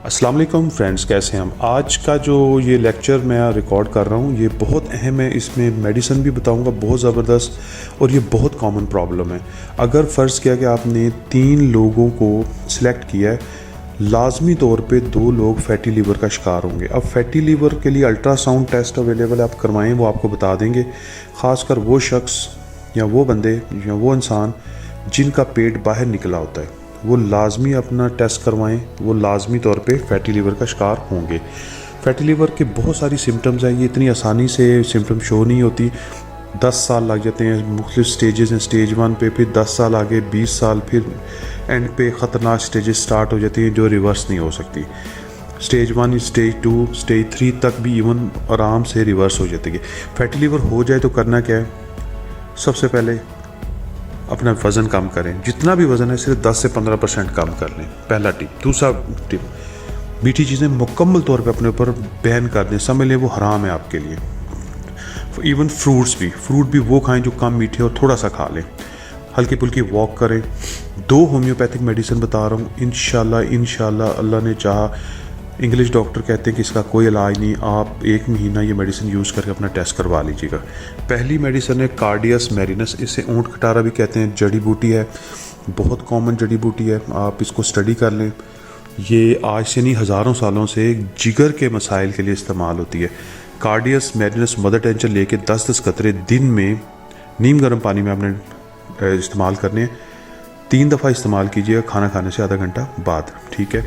अस्सलाम वालेकुम फ्रेंड्स, कैसे हैं हम। आज का जो ये लेक्चर मैं रिकॉर्ड कर रहा हूँ ये बहुत अहम है। इसमें मेडिसिन भी बताऊँगा बहुत ज़बरदस्त, और ये बहुत कॉमन प्रॉब्लम है। अगर फ़र्ज़ किया कि आपने 3 लोगों को सिलेक्ट किया है, लाजमी तौर पे 2 लोग फैटी लीवर का शिकार होंगे। अब फैटी लीवर के लिए अल्ट्रासाउंड टेस्ट अवेलेबल है, आप करवाएं, वो आपको बता देंगे। ख़ासकर वो शख्स या वो बंदे या वो इंसान जिनका पेट बाहर निकला होता है, वो लाजमी अपना टेस्ट करवाएं, वो लाजमी तौर पे फैटी लीवर का शिकार होंगे। फैटी लीवर के बहुत सारी सिम्टम्स हैं, ये इतनी आसानी से सिम्टम शो नहीं होती। 10 साल लग जाते हैं, मुख्तलिफ स्टेजेस हैं। स्टेज 1 पे, फिर 10 साल आगे, 20 साल, फिर एंड पे ख़तरनाक स्टेजेस स्टार्ट हो जाती हैं जो रिवर्स नहीं हो सकती। स्टेज 1, स्टेज 2, स्टेज 3 तक भी इवन आराम से रिवर्स हो जाती है। फैटी लीवर हो जाए तो करना क्या है? सबसे पहले अपना वज़न कम करें, जितना भी वज़न है सिर्फ 10 से 15% कम कर लें, पहला टिप। दूसरा टिप, मीठी चीज़ें मुकम्मल तौर पे अपने ऊपर बैन कर दें, समझ लें वो हराम है आपके लिए। इवन फ्रूट भी वो खाएं जो कम मीठे और थोड़ा सा खा लें। हल्की फुल्की वॉक करें। 2 होम्योपैथिक मेडिसिन बता रहा हूँ, इंशाल्लाह अल्लाह ने चाहा। इंग्लिश डॉक्टर कहते हैं कि इसका कोई इलाज नहीं, आप 1 महीना ये मेडिसिन यूज़ करके अपना टेस्ट करवा लीजिएगा। पहली मेडिसिन है कार्डियस मैरिनस, इसे ऊँट खटारा भी कहते हैं, जड़ी बूटी है, बहुत कॉमन जड़ी बूटी है, आप इसको स्टडी कर लें। ये आज से नहीं, हज़ारों सालों से जिगर के मसाइल के लिए इस्तेमाल होती है। कार्डियस मैरिनस मदर टेंचर लेके 10-10 कतरे दिन में नीम गर्म पानी में आपने इस्तेमाल करने हैं। 3 दफ़ा इस्तेमाल कीजिएगा, खाना खाने से आधा घंटा बाद, ठीक है।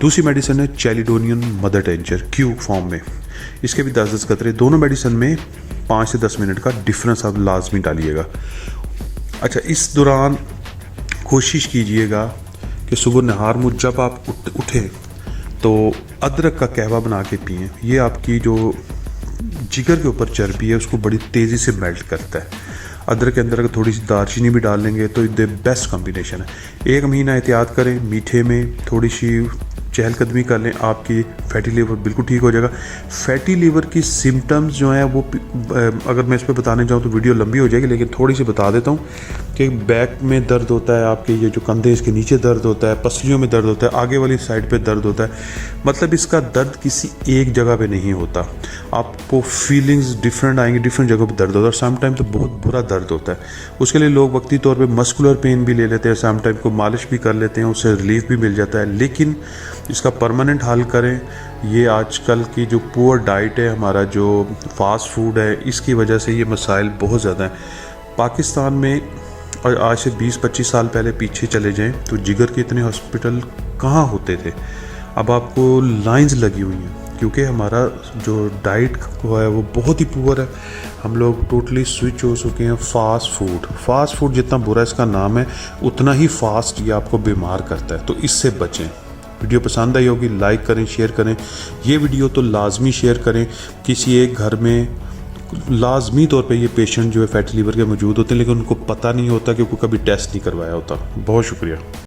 दूसरी मेडिसिन है चैलिडोनियन मदर टेंचर, क्यूब फॉर्म में, इसके भी 10-10 कतरे। दोनों मेडिसिन में 5 से 10 मिनट का डिफरेंस आप लाजमी डालिएगा। अच्छा, इस दौरान कोशिश कीजिएगा कि सुबह नहार मुँह जब आप उठें तो अदरक का कहवा बना के पिएँ। ये आपकी जो जिगर के ऊपर चर्बी है उसको बड़ी तेज़ी से मेल्ट करता है। अदरक के अंदर अगर थोड़ी सी दालचीनी भी डाल लेंगे तो द बेस्ट कॉम्बिनेशन है। 1 महीना एहतियात करें, मीठे में थोड़ी सी चहलकदमी कर लें, आपकी फैटी लीवर बिल्कुल ठीक हो जाएगा। फैटी लीवर की सिम्टम्स जो हैं वो अगर मैं इस पर बताने जाऊँ तो वीडियो लंबी हो जाएगी, लेकिन थोड़ी सी बता देता हूँ कि बैक में दर्द होता है, आपके ये जो कंधे इसके नीचे दर्द होता है, पसलियों में दर्द होता है, आगे वाली साइड पे दर्द होता है। मतलब इसका दर्द किसी एक जगह पे नहीं होता, आपको फीलिंग्स डिफरेंट आएंगी, डिफरेंट जगहों पे दर्द होता है। और समटाइम तो बहुत बुरा दर्द होता है, उसके लिए लोग वक्ती तौर पे मस्कुलर पेन भी ले लेते हैं, समटाइम को मालिश भी कर लेते हैं, उससे रिलीफ भी मिल जाता है। लेकिन इसका परमानेंट हल करें। ये आजकल की जो पुअर डाइट है, हमारा जो फास्ट फूड है, इसकी वजह से ये मसाइल बहुत ज़्यादा हैं पाकिस्तान में। और आज से 20-25 साल पहले पीछे चले जाएं तो जिगर के इतने हॉस्पिटल कहाँ होते थे। अब आपको लाइंस लगी हुई हैं क्योंकि हमारा जो डाइट है वो बहुत ही पुअर है। हम लोग टोटली स्विच हो चुके हैं फास्ट फूड जितना बुरा इसका नाम है, उतना ही फास्ट ये आपको बीमार करता है। तो इससे बचें। वीडियो पसंद आई होगी, लाइक करें, शेयर करें। ये वीडियो तो लाजमी शेयर करें। किसी एक घर में लाजमी तौर पे ये पेशेंट जो है फैटी लीवर के मौजूद होते हैं, लेकिन उनको पता नहीं होता क्योंकि कभी टेस्ट नहीं करवाया होता। बहुत शुक्रिया।